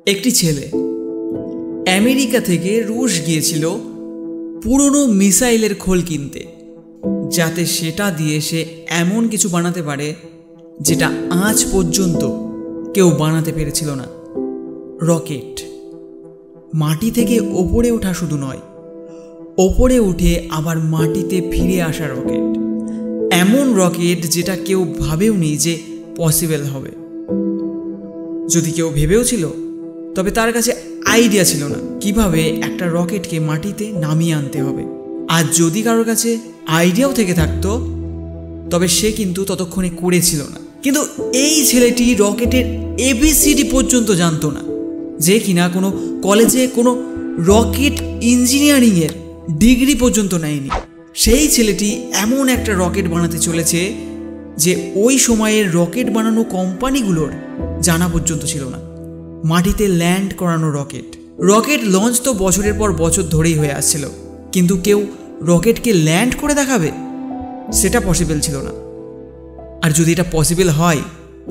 একটি ছেলে আমেরিকা থেকে রুশ গিয়েছিল পুরনো মিসাইলের খোল কিনতে, যাতে সেটা দিয়ে সে এমন কিছু বানাতে পারে যেটা আজ পর্যন্ত কেউ বানাতে পেরেছিল না। রকেট। মাটি থেকে ওপরে ওঠা শুধু নয়, ওপরে উঠে আবার মাটিতে ফিরে আসা রকেট। এমন রকেট যেটা কেউ ভাবেওনি যে পসিবল হবে। যদি কেউ ভেবেও ছিল, তবে তার কাছে আইডিয়া ছিল না কিভাবে একটা রকেটকে মাটিতে নামিয়ে আনতে হবে। আর যদি কারোর কাছে আইডিয়াও থেকে থাকতো, তবে সে কিন্তু ততক্ষণে করেছিল না। কিন্তু এই ছেলেটি রকেটের এবিসিডি পর্যন্ত জানতো না, যে কিনা কোনো কলেজে কোনো রকেট ইঞ্জিনিয়ারিংয়ের ডিগ্রি পর্যন্ত নেয়নি। সেই ছেলেটি এমন একটা রকেট বানাতে চলেছে যে ওই সময়ের রকেট বানানো কোম্পানিগুলোর জানা পর্যন্ত ছিল না। মাটিতে ল্যান্ড করানো রকেট। রকেট লঞ্চ তো বছরের পর বছর ধরেই হয়ে আসছিল, কিন্তু কেউ রকেটকে ল্যান্ড করে দেখাবে, সেটা পসিবল ছিল না। আর যদি এটা পসিবল হয়,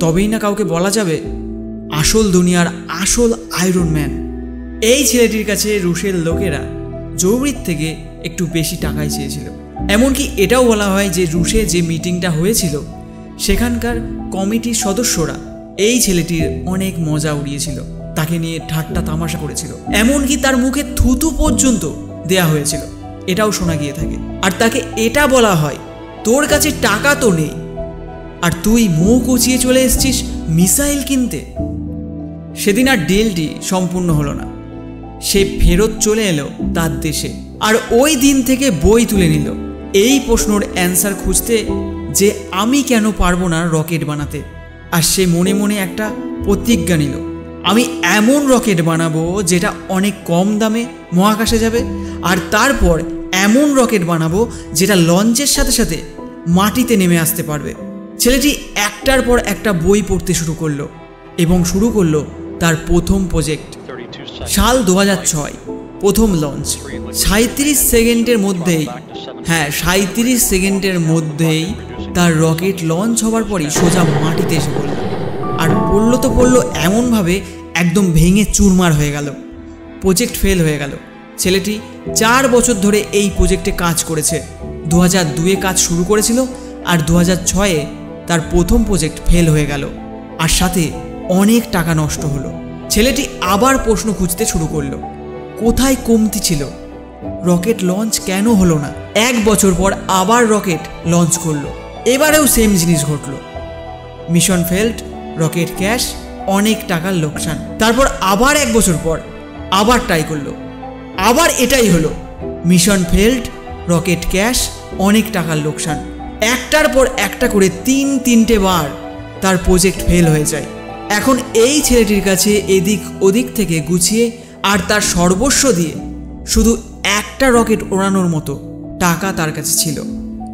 তবেই না কাউকে বলা যাবে আসল দুনিয়ার আসল আয়রন ম্যান। এই ছেলেটির কাছে রুশের লোকেরা জরুরির থেকে একটু বেশি টাকাই চেয়েছিল। এমনকি এটাও বলা হয় যে রুশে যে মিটিংটা হয়েছিল, সেখানকার কমিটির সদস্যরা এই ছেলেটির অনেক মজা উড়িয়েছিল, তাকে নিয়ে ঠাট্টা তামাশা করেছিল, এমনকি তার মুখে থুতু পর্যন্ত দেয়া হয়েছিল, এটাও শোনা গিয়ে থাকে। আর তাকে এটা বলা হয়, তোর কাছে টাকা তো নেই, আর তুই মুখ উঁচিয়ে চলে এসেছিস মিসাইল কিনতে। সেদিন আর ডিলটি সম্পূর্ণ হলো না। সে ফেরত চলে এলো তার দেশে, আর ওই দিন থেকে বই তুলে নিল এই প্রশ্নের অ্যান্সার খুঁজতে যে আমি কেন পারবো না রকেট বানাতে। আর সে মনে মনে একটা প্রতিজ্ঞা নিল, আমি এমন রকেট বানাবো যেটা অনেক কম দামে মহাকাশে যাবে, আর তারপর এমন রকেট বানাবো যেটা লঞ্চের সাথে সাথে মাটিতে নেমে আসতে পারবে। ছেলেটি একটার পর একটা বই পড়তে শুরু করলো এবং শুরু করলো তার প্রথম প্রজেক্ট। সাল 2006, প্রথম লঞ্চ। 37 সেকেন্ডের মধ্যেই, 37 সেকেন্ডের মধ্যেই তার রকেট লঞ্চ হওয়ার পরই সোজা মাটিতে এসে পড়ল। আর পড়লো তো পড়লো এমনভাবে একদম ভেঙে চুরমার হয়ে গেল। প্রজেক্ট ফেল হয়ে গেল। ছেলেটি 4 বছর ধরে এই প্রজেক্টে কাজ করেছে। 2002-এ কাজ শুরু করেছিল, আর 2006-এ তার প্রথম প্রজেক্ট ফেল হয়ে গেল, আর সাথে অনেক টাকা নষ্ট হলো। ছেলেটি আবার প্রশ্ন খুঁজতে শুরু করলো, কোথায় কমতি ছিল, রকেট লঞ্চ কেন হলো না। 1 বছর পর আবার রকেট লঞ্চ করলো, এবারেও সেম জিনিস ঘটল। মিশন ফেল্ড, রকেট ক্র্যাশ, অনেক টাকার লোকসান। তারপর আবার 1 বছর পর আবার ট্রাই করলো, আবার এটাই হলো, মিশন ফেল্ড, রকেট ক্র্যাশ, অনেক টাকার লোকসান। একটার পর একটা করে 3-3টে বার তার প্রজেক্ট ফেল হয়ে যায়। এখন এই ছেলেটির কাছে এদিক ওদিক থেকে গুছিয়ে আর তার সর্বস্ব দিয়ে শুধু একটা রকেট ওড়ানোর মতো টাকা তার কাছে ছিল,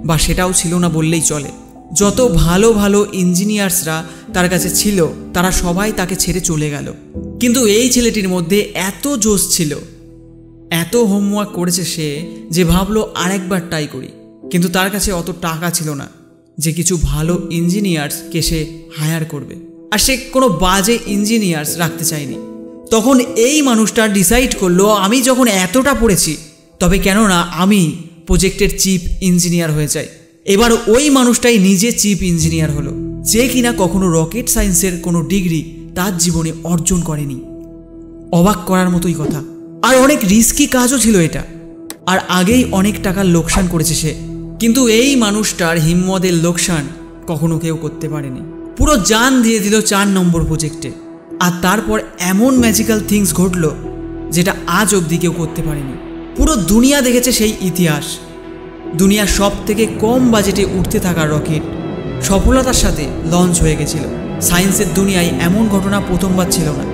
বা সেটাও ছিল না বললেই চলে। যত ভালো ভালো ইঞ্জিনিয়ার্সরা তার কাছে ছিল, তারা সবাই তাকে ছেড়ে চলে গেল। কিন্তু এই ছেলেটির মধ্যে এত জোশ ছিল, এত হোমওয়ার্ক করেছে সে, যে ভাবলো আরেকবার ট্রাই করি। কিন্তু তার কাছে অত টাকা ছিল না যে কিছু ভালো ইঞ্জিনিয়ার্সকে সে হায়ার করবে, আর সে কোনো বাজে ইঞ্জিনিয়ার্স রাখতে চায়নি। তখন এই মানুষটা ডিসাইড করলো, আমি যখন এতটা পড়েছি, তবে কেন না আমি প্রজেক্টের চিফ ইঞ্জিনিয়ার হয়ে যাই। এবার ওই মানুষটাই নিজে চিফ ইঞ্জিনিয়ার হলো, যে কিনা কখনো রকেট সায়েন্সের কোনো ডিগ্রি তার জীবনে অর্জন করেনি। অবাক করার মতোই কথা। আর অনেক রিস্কি কাজও ছিল এটা, আর আগেই অনেক টাকার লোকসান করেছে সে। কিন্তু এই মানুষটার হিম্মতের লোকসান কখনো কেউ করতে পারেনি। পুরো জান দিয়ে দিল 4 নম্বর প্রজেক্টে। আর তারপর এমন ম্যাজিক্যাল থিংস ঘটলো যেটা আজ অবধি কেউ করতে পারেনি। পুরো দুনিয়া দেখেছে সেই ইতিহাস। দুনিয়ার সব থেকে কম বাজেটে উঠতে থাকা রকেট সফলতার সাথে লঞ্চ হয়ে গেছিল। সায়েন্সের দুনিয়ায় এমন ঘটনা প্রথমবার ছিল না,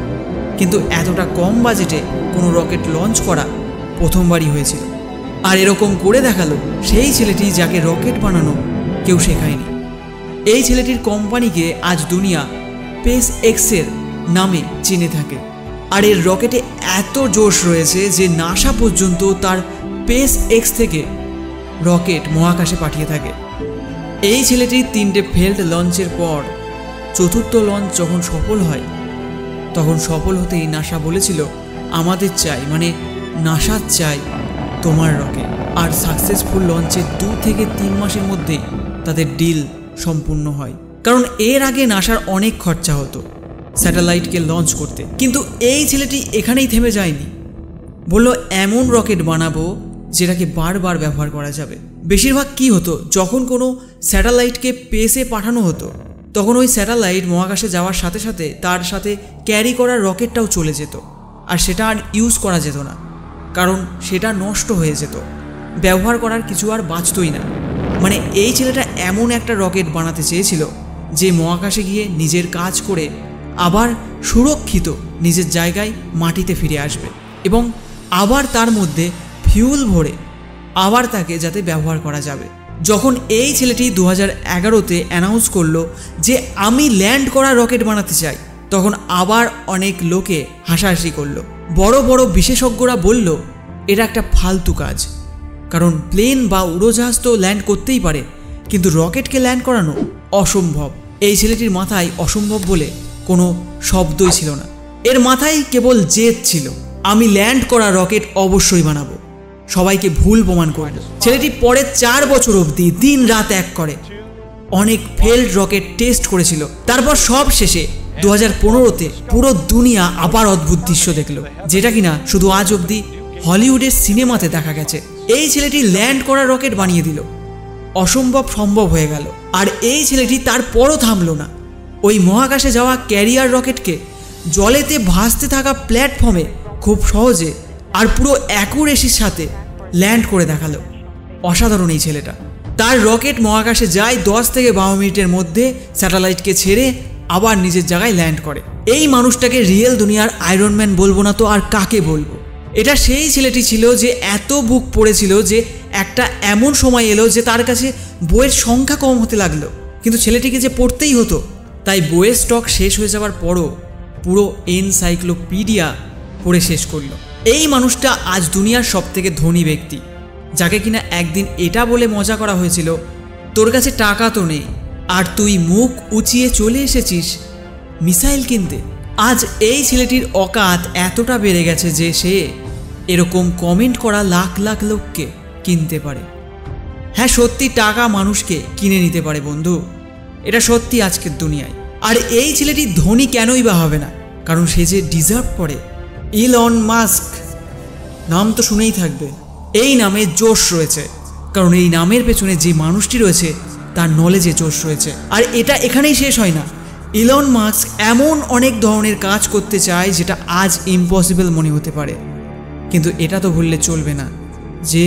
কিন্তু এতটা কম বাজেটে কোনো রকেট লঞ্চ করা প্রথমবারই হয়েছিল। আর এরকম করে দেখালো সেই ছেলেটি যাকে রকেট বানানো কেউ শেখায়নি। এই ছেলেটির কোম্পানিকে আজ দুনিয়া স্পেস এক্সের নামে চিনে থাকে। আর এর রকেটে এত জোশ রয়েছে যে নাসা পর্যন্ত তার স্পেস এক্স থেকে রকেট মহাকাশে পাঠিয়ে থাকে। এই ছেলেটির 3টে ফেল্ড লঞ্চের পর চতুর্থ লঞ্চ যখন সফল হয়, তখন সফল হতেই নাসা বলেছিল, আমাদের চাই, মানে নাসার চাই তোমার রকেট। আর সাকসেসফুল লঞ্চের 2 থেকে 3 মাসের মধ্যেই তাদের ডিল সম্পূর্ণ হয়। কারণ এর আগে নাসার অনেক খরচা হতো স্যাটেলাইটকে লঞ্চ করতে। কিন্তু এই ছেলেটি এখানেই থেমে যায়নি, বলল এমন রকেট বানাবো যেটাকে বারবার ব্যবহার করা যাবে। বেশিরভাগ কি হতো, যখন কোনো স্যাটেলাইটকে স্পেসে পাঠানো হতো তখন ওই স্যাটেলাইট মহাকাশে যাওয়ার সাথে সাথে তার সাথে ক্যারি করা রকেটটাও চলে যেত, আর সেটা আর ইউজ করা যেত না, কারণ সেটা নষ্ট হয়ে যেত, ব্যবহার করার কিছু আর বাঁচতই না। মানে এই ছেলেটা এমন একটা রকেট বানাতে চেয়েছিল যে মহাকাশে গিয়ে নিজের কাজ করে আবার সুরক্ষিত নিজের জায়গায় মাটিতে ফিরে আসবে, এবং আবার তার মধ্যে ফিউল ভরে আবার তাকে যাতে ব্যবহার করা যাবে। যখন এই ছেলেটি 2011-তে অ্যানাউন্স করলো যে আমি ল্যান্ড করা রকেট বানাতে চাই, তখন আবার অনেক লোকে হাসাহাসি করলো। বড় বড় বিশেষজ্ঞরা বলল এটা একটা ফালতু কাজ, কারণ প্লেন বা উড়োজাহাজ তো ল্যান্ড করতেই পারে, কিন্তু রকেটকে ল্যান্ড করানো অসম্ভব। এই ছেলেটির মাথায় অসম্ভব বলে কোনো শব্দই ছিল না, এর মাথায় কেবল জেদ ছিল, আমি ল্যান্ড করা রকেট অবশ্যই বানাবো, সবাইকে ভুল প্রমাণ করল। ছেলেটি পরের 4 বছর অবধি দিন রাত এক করে অনেক ফেল্ড রকেট টেস্ট করেছিল। তারপর সব শেষে 2015-তে পুরো দুনিয়া আবার অদ্ভুত দৃশ্য দেখল, যেটা কিনা শুধু আজ অবধি হলিউডের সিনেমাতে দেখা গেছে। এই ছেলেটি ল্যান্ড করা রকেট বানিয়ে দিল, অসম্ভব সম্ভব হয়ে গেল। আর এই ছেলেটি তারপরও থামলো না, ওই মহাকাশে যাওয়া ক্যারিয়ার রকেটকে জলেতে ভাসতে থাকা প্ল্যাটফর্মে খুব সহজে আর পুরো অ্যাকুরেসির সাথে ল্যান্ড করে দেখালো। অসাধারণ এই ছেলেটা। তার রকেট মহাকাশে যায় 10 থেকে 12 মিনিটের মধ্যে, স্যাটেলাইটকে ছেড়ে আবার নিজের জায়গায় ল্যান্ড করে। এই মানুষটাকে রিয়েল দুনিয়ার আয়রন ম্যান বলবো না তো আর কাকে বলবো। এটা সেই ছেলেটি ছিল যে এত বুক পড়েছিল যে একটা এমন সময় এলো যে তার কাছে বইয়ের সংখ্যা কম হতে লাগলো, কিন্তু ছেলেটিকে যে পড়তেই হতো, তাই বইয়ের স্টক শেষ হয়ে যাওয়ার পরও পুরো এনসাইক্লোপিডিয়া পড়ে শেষ করলো। এই মানুষটা আজ দুনিয়ার সবথেকে ধনী ব্যক্তি, যাকে কিনা একদিন এটা বলে মজা করা হয়েছিল, তোর কাছে টাকা তো নেই আর তুই মুখ উঁচিয়ে চলে এসেছিস মিসাইল কিনতে। আজ এই ছেলেটির অকাত এতটা বেড়ে গেছে যে সে এরকম কমেন্ট করা লাখ লাখ লোককে কিনতে পারে। হ্যাঁ, সত্যি টাকা মানুষকে কিনে নিতে পারে বন্ধু, এটা সত্যি আজকের দুনিয়ায়। আর এই ছেলেটি ধনী কেনই বা হবে না, কারণ সে যে ডিজার্ভ করে। ইলন মাস্ক নাম তো শুনেই থাকবে, এই নামে জোশ রয়েছে, কারণ এই নামের পেছনে যে মানুষটি রয়েছে তার নলেজে জোশ রয়েছে। আর এটা এখানেই শেষ হয় না, ইলন মাস্ক এমন অনেক ধরনের কাজ করতে চায় যেটা আজ ইম্পসিবল মনে হতে পারে, কিন্তু এটা তো ভুললে চলবে না যে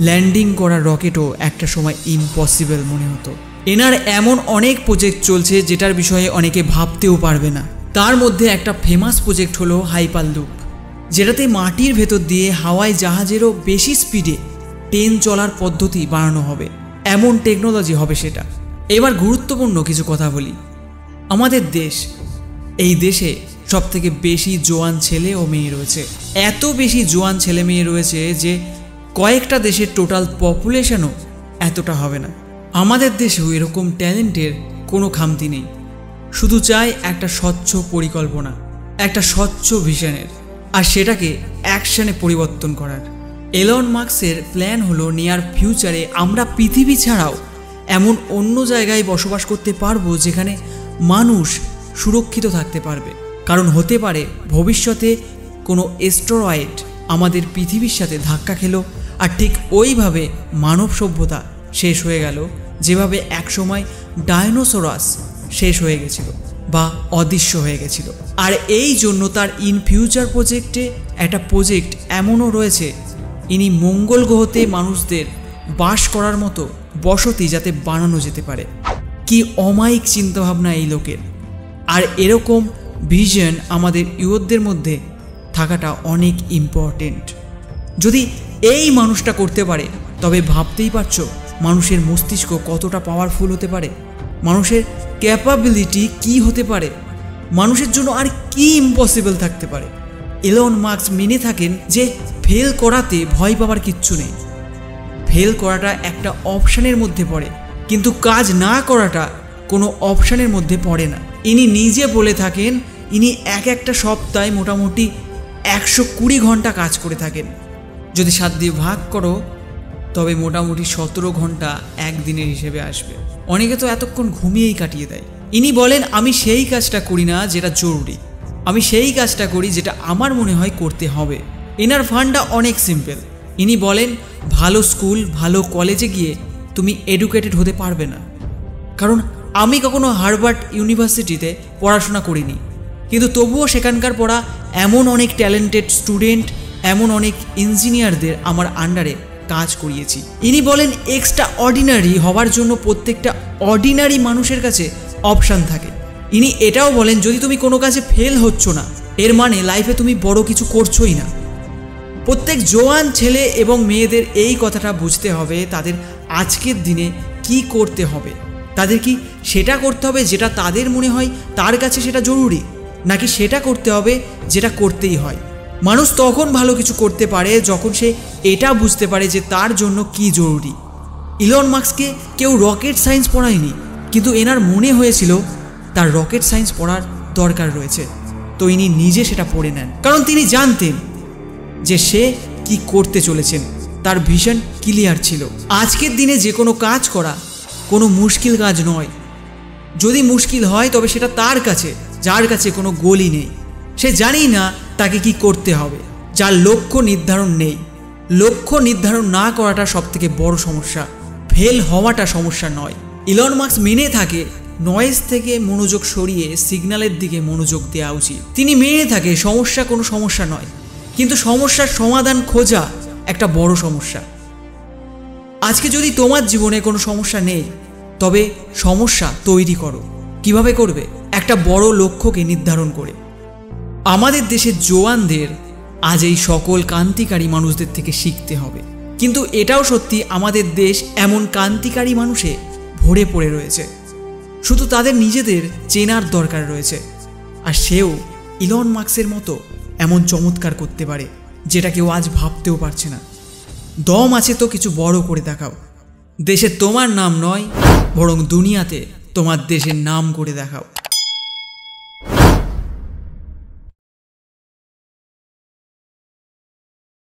ল্যান্ডিং করা রকেটও একটা সময় ইম্পসিবল মনে হতো। এনার এমন অনেক প্রজেক্ট চলছে যেটার বিষয়ে অনেকে ভাবতেও পারবে না। তার মধ্যে একটা ফেমাস প্রজেক্ট হলো হাইপারলুপ, যেটাতে মাটির ভেতর দিয়ে হাওয়ায় জাহাজেরও বেশি স্পিডে ট্রেন চলার পদ্ধতি বানানো হবে, এমন টেকনোলজি হবে সেটা। এবার গুরুত্বপূর্ণ কিছু কথা বলি। আমাদের দেশ, এই দেশে সবথেকে বেশি জোয়ান ছেলে ও মেয়ে রয়েছে। এত বেশি জোয়ান ছেলে মেয়ে রয়েছে যে কয়েকটা দেশের টোটাল পপুলেশনও এতটা হবে না। আমাদের দেশেও এরকম ট্যালেন্টের কোনো খামতি নেই, শুধু চাই একটা স্বচ্ছ পরিকল্পনা, একটা স্বচ্ছ ভিশনের, আর সেটাকে অ্যাকশনে পরিবর্তন করার। এলন মাস্কের প্ল্যান হলো নিয়ার ফিউচারে আমরা পৃথিবী ছাড়াও এমন অন্য জায়গায় বসবাস করতে পারবো যেখানে মানুষ সুরক্ষিত থাকতে পারবে। কারণ হতে পারে ভবিষ্যতে কোনো অ্যাস্টেরয়েড আমাদের পৃথিবীর সাথে ধাক্কা খেলো, আর ঠিক ওইভাবে মানব সভ্যতা শেষ হয়ে গেল যেভাবে একসময় ডায়নোসরাস শেষ হয়ে গেছিল বা অদৃশ্য হয়ে গেছিল। আর এই জন্য তার ইন ফিউচার প্রজেক্টে একটা প্রজেক্ট এমনও রয়েছে, ইনি মঙ্গল গ্রহতে মানুষদের বাস করার মতো বসতি যাতে বানানো যেতে পারে। কি অমায়িক চিন্তাভাবনা এই লোকের! আর এরকম ভিশন আমাদের ইউথদের মধ্যে থাকাটা অনেক ইম্পর্টেন্ট। যদি এই মানুষটা করতে পারে তবে ভাবতেই পারছো মানুষের মস্তিষ্ক কতটা পাওয়ারফুল হতে পারে, মানুষের ক্যাপাবিলিটি কি হতে পারে, মানুষের জন্য আর কি ইম্পসিবল থাকতে পারে। এলন মাস্ক মেনে থাকেন যে ফেল করাতে ভয় পাওয়ার কিচ্ছু নেই, ফেল করাটা একটা অপশানের মধ্যে পড়ে, কিন্তু কাজ না করাটা কোনো অপশানের মধ্যে পড়ে না। ইনি নিজে বলে থাকেন ইনি একটা সপ্তাহে মোটামুটি 120 ঘন্টা কাজ করে থাকেন। যদি 7 দিয়ে ভাগ করো তবে মোটামুটি 17 ঘন্টা একদিনের হিসেবে আসবে। অনেকে তো এতক্ষণ ঘুমিয়েই কাটিয়ে দেয়। ইনি বলেন, আমি সেই কাজটা করি না যেটা জরুরি, আমি সেই কাজটা করি যেটা আমার মনে হয় করতে হবে। এনার ফান্ডটা অনেক সিম্পল। ইনি বলেন, ভালো স্কুল ভালো কলেজে গিয়ে তুমি এডুকেটেড হতে পারবে না, কারণ আমি কখনো হার্ভার্ড ইউনিভার্সিটিতে পড়াশোনা করিনি, কিন্তু তবুও সেখানকার পড়া এমন অনেক ট্যালেন্টেড স্টুডেন্ট, এমন অনেক ইঞ্জিনিয়ারদের আমার আন্ডারে কাজ করিয়েছি। ইনি বলেন, এক্সট্রা অর্ডিনারি হওয়ার জন্য প্রত্যেকটা অর্ডিনারি মানুষের কাছে অপশান থাকে। ইনি এটাও বলেন, যদি তুমি কোনো কাজে ফেল হচ্ছ না, এর মানে লাইফে তুমি বড় কিছু করছোই না। প্রত্যেক জোয়ান ছেলে এবং মেয়েদের এই কথাটা বুঝতে হবে, তাদের আজকের দিনে কি করতে হবে। তাদের কি সেটা করতে হবে যেটা তাদের মনে হয় তার কাছে সেটা জরুরি, নাকি সেটা করতে হবে যেটা করতেই হয়। মানুষ তখন ভালো কিছু করতে পারে যখন সে এটা বুঝতে পারে যে তার জন্য কি জরুরি। ইলন মাস্ককে কেউ রকেট সায়েন্স পড়ায়নি, কিন্তু এনার মনে হয়েছিল তার রকেট সায়েন্স পড়ার দরকার রয়েছে, তো ইনি নিজে সেটা পড়ে নেন, কারণ তিনি জানতেন যে সে কি করতে চলেছেন। তার ভিশন ক্লিয়ার ছিল। আজকের দিনে যে কোনো কাজ করা কোনো মুশকিল কাজ নয়। যদি মুশকিল হয় তবে সেটা তার কাছে যার কাছে কোনো গোলই নেই, সে জানেই না তাকে কি করতে হবে, যার লক্ষ্য নির্ধারণ নেই। লক্ষ্য নির্ধারণ না করাটা সবথেকে বড় সমস্যা, ফেল হওয়াটা সমস্যা নয়। ইলন মাস্ক মেনে থাকে নয়েজ থেকে মনোযোগ সরিয়ে সিগন্যালের দিকে মনোযোগ দেওয়া উচিত। তিনি মেনে থাকে সমস্যা কোনো সমস্যা নয়, কিন্তু সমস্যার সমাধান খোঁজা একটা বড় সমস্যা। আজকে যদি তোমার জীবনে কোনো সমস্যা নেই, তবে সমস্যা তৈরি করো। কিভাবে করবে? একটা বড় লক্ষ্যকে নির্ধারণ করে। আমাদের দেশের জওয়ানদের আজ এই সকল ক্রান্তিকারী মানুষদের থেকে শিখতে হবে, কিন্তু এটাও সত্যি আমাদের দেশ এমন ক্রান্তিকারী মানুষে ভরে পড়ে রয়েছে, শুধু তাদের নিজেদের চেনার দরকার রয়েছে। আর সেও ইলন মাস্কের মতো এমন চমৎকার করতে পারে যেটা কেউ আজ ভাবতেও পারছে না। দম আছে তো কিছু বড় করে দেখাও। দেশে তোমার নাম নয়, বরং দুনিয়াতে তোমার দেশের নাম করে দেখাও।